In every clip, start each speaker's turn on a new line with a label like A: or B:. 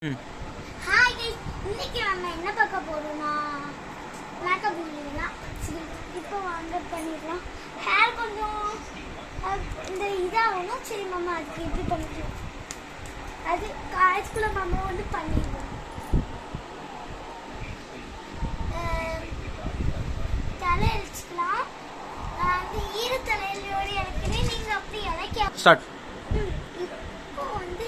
A: Hi guys, இன்னைக்கு நம்ம என்ன பார்க்க போறோம்னா மேக்கப் பண்ணிடலாம். சரி, இப்போ வாங்க பண்ணிடலாம். ஹேர் கொஞ்சம் இந்த இதாகணும். சரி மாமா, அதுக்கு எப்படி பண்ணிக்கலாம்? அது காலேஜ்குள்ள மாமா வந்து பண்ணிடுவோம். தலை அழிச்சுக்கலாம். அந்த ஈர தலையிலோடு இறக்குறேன். நீங்கள் அப்படி இறக்க இப்போ வந்து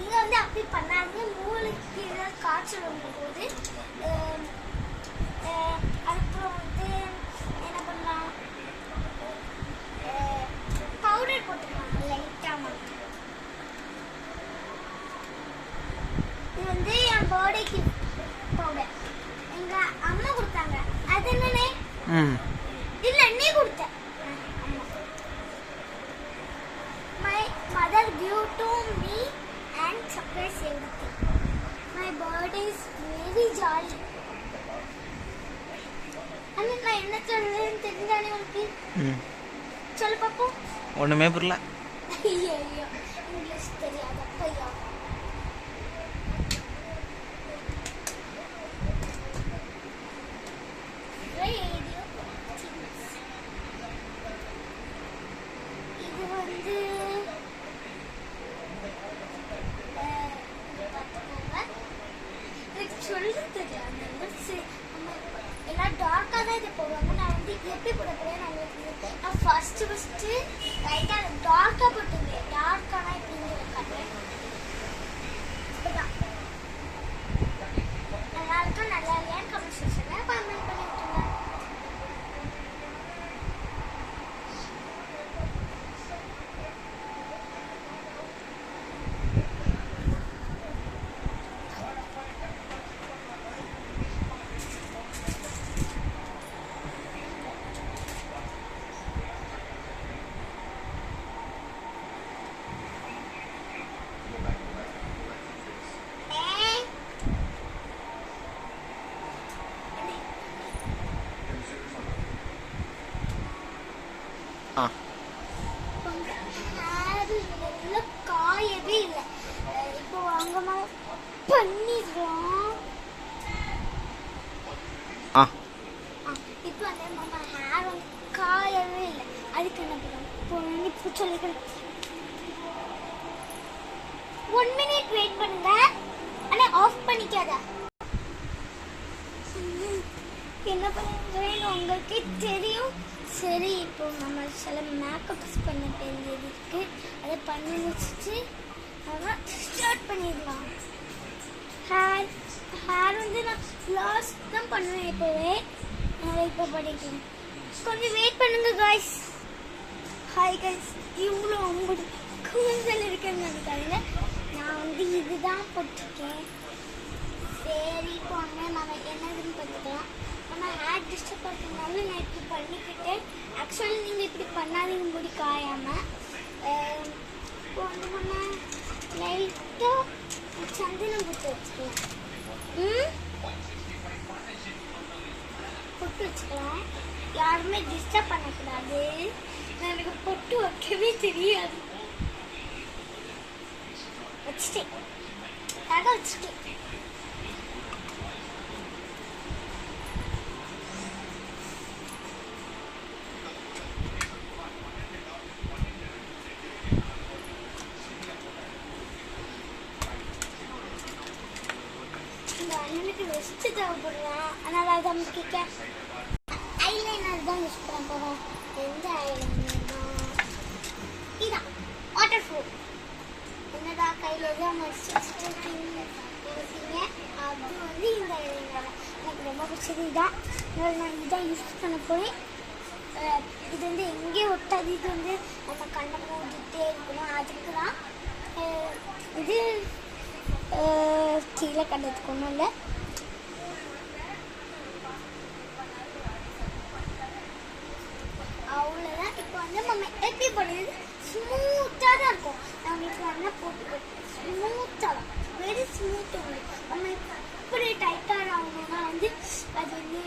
A: நீங்கள் வந்து அப்படி பண்ணாங்க. மூளைக்கு ஏதாவது காய்ச்சல் வரும்போது அதுக்கப்புறம் வந்து என்ன பண்ணலாம், பவுடர் போட்டுக்கலாம் லைட்டாக மட்டும். இது வந்து என் பர்த்டேக்கு பவுடர் எங்கள் அம்மா கொடுத்தாங்க. அது என்னன்னே இல்லை, நீ கொடுத்த. My mother gave to me and surprised everything. My birthday is very jolly. அண்ணா, நான் என்ன சொல்றேன்னு தெரிஞ்சானே உனக்கு? சொல்லு பாப்போம்.
B: ஒண்ணுமே புரியல.
A: ஐயோ, இங்கிலீஷ் தெரியாத பையா. இது வந்து சொல்ல தெரியாது. எல்லாம் டார்க்காக தான் இதை போடுவாங்க. நான் வந்து எப்படி போட போறேன் நான் ஃபர்ஸ்ட் லைட்டாக டார்க்காக போட்டுருந்தேன். டார்க்கானா எப்படின்னு காட்டுறேன். இப்போதான் நல்லா இருக்கா நல்லா இல்லையான்னு கமெண்ட் செக்ஷனில் கமெண்ட் பண்ணி விட்டுருங்க. காயவே இல்லை. இப்போ வாங்கமா பண்ணிடுறோம். இப்போ அந்த மாமா ஹேர் வந்து காயவே இல்லை. அதுக்கு என்ன பண்ணுவோம்? இப்போ சொல்லிக்கிறேன். 1 minute வெயிட் பண்ணுங்க. ஆனால் ஆஃப் பண்ணிக்காத. என்ன பண்ணுறேன்னு உங்களுக்கு தெரியும். சரி, இப்போ நம்ம சில மேக்கப்ஸ் பண்ண வேண்டியது இருக்குது. அதை பண்ணி முடிச்சுட்டு நம்ம ஸ்டார்ட் பண்ணிடலாம். ஹேர் வந்து நான் லாஸ்ட் தான் பண்ணுவேன் எப்போவே. இப்போ பண்ணிக்கலாம். கொஞ்சம் வெயிட் பண்ணுங்க காய்ஸ். ஹாய் காய்ஸ், இவ்வளோ உங்களுக்கு கூந்தல் இருக்குன்னு நினைக்காதீங்க. நான் வந்து இதுதான் போட்டிருக்கேன். சரி, இப்போ வந்து நம்ம என்னதுன்னு பார்த்துக்கலாம். நம்ம ஹேர் டிஸ்டர்ப் பண்ணுறதுனால நான் இப்படி பண்ணிக்கிட்டேன். ஆக்சுவலி நீங்கள் இப்படி பண்ணாதீங்க முடி காயாமல். இப்போ வந்து நம்ம லைட்டாக சந்தனம் பொட்டு வச்சுக்கலாம். பொட்டு வச்சுக்கலாம். யாருமே டிஸ்டர்ப் பண்ணக்கூடாது. எனக்கு பொட்டு வைக்கவே தெரியாது. வச்சுட்டேன், வச்சுட்டேன். அண்ணனுக்கு வெஸ்ட் தேவைப்படுறேன். அதனால் அதை முக்கிக்க ஐலைனர் தான் யூஸ் பண்ண போகிறோம். எந்த ஐலைனர் தான்? இதான் வாட்டர் ப்ரூஃப். என்னடா கையில் தான் மடிச்சுட்டீங்க. அது வந்து இந்த ஐலைனர் எனக்கு ரொம்ப பிடிச்சது. இதான் நான் இதுதான் யூஸ் பண்ண போகிறேன். இது வந்து எங்கேயும் ஒட்டாது. இது வந்து நம்ம கண்ணை மூடிட்டே இருக்கணும். அதுக்கு தான் இது கீழே கண்டதுக்கு ஒன்றும் இல்லை. அவ்வளோதான். இப்போ வந்து நம்ம எப்படி பண்ணுறது, ஸ்மூத்தாக தான் இருக்கும். நான் உங்களுக்கு வேணா போட்டு ஸ்மூத்தாக தான், வெரி ஸ்மூத்தாக இருக்கும். நம்ம இப்படி டைட்டாக ஆகணும்னா வந்து அது வந்து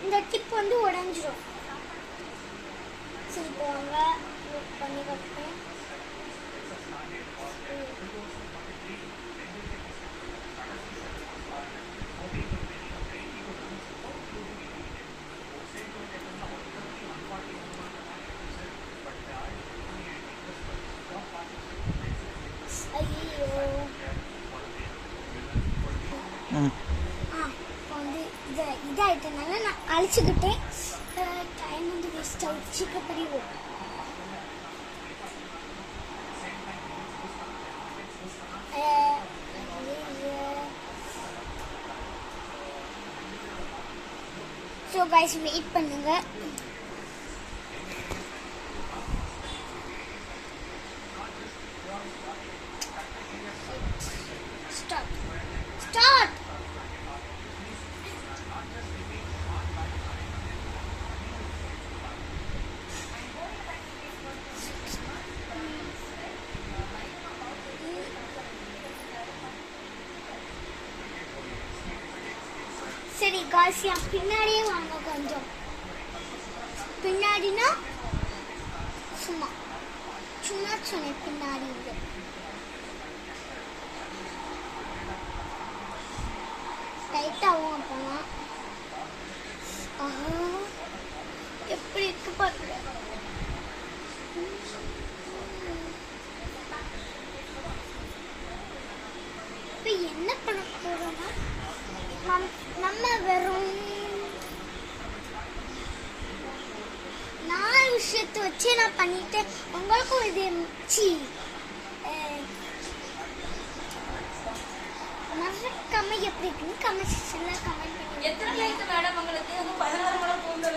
A: இந்த டிப் வந்து உடஞ்சிரும். சரி, போவாங்க பண்ணி கட்டுறேன். இப்போ வந்து இதாயிட்டனால நான் அழிச்சுக்கிட்டேன். டைம் வந்து வேஸ்ட் ஆகிடுச்சு. சீக்கிரம் படிவோம். ஸோ கைஸ் வெயிட் பண்ணுங்க. Start start. சரி காய்ஸ், என் பின்னாடியே வாங்க. கொஞ்சம் பின்னாடினா சும்மா சும்மா சொன்னேன். பின்னாடி இது டைட்டாகவும் அப்போனா எப்படி இருக்கு பாருங்க. இப்போ என்ன பண்ண போறோம்னா நம்ம வெறும் 4 விஷயத்தை வச்சு நான் பண்ணிட்டேன். உங்களுக்கும் இது மறக்காம எப்படி இருக்குன்னு கமெண்ட் செக்ஷன்ல கமெண்ட் பண்ணுங்க.
B: எத்தனை லைக் மேடம் உங்களுக்கு? 16 மணி போகுது.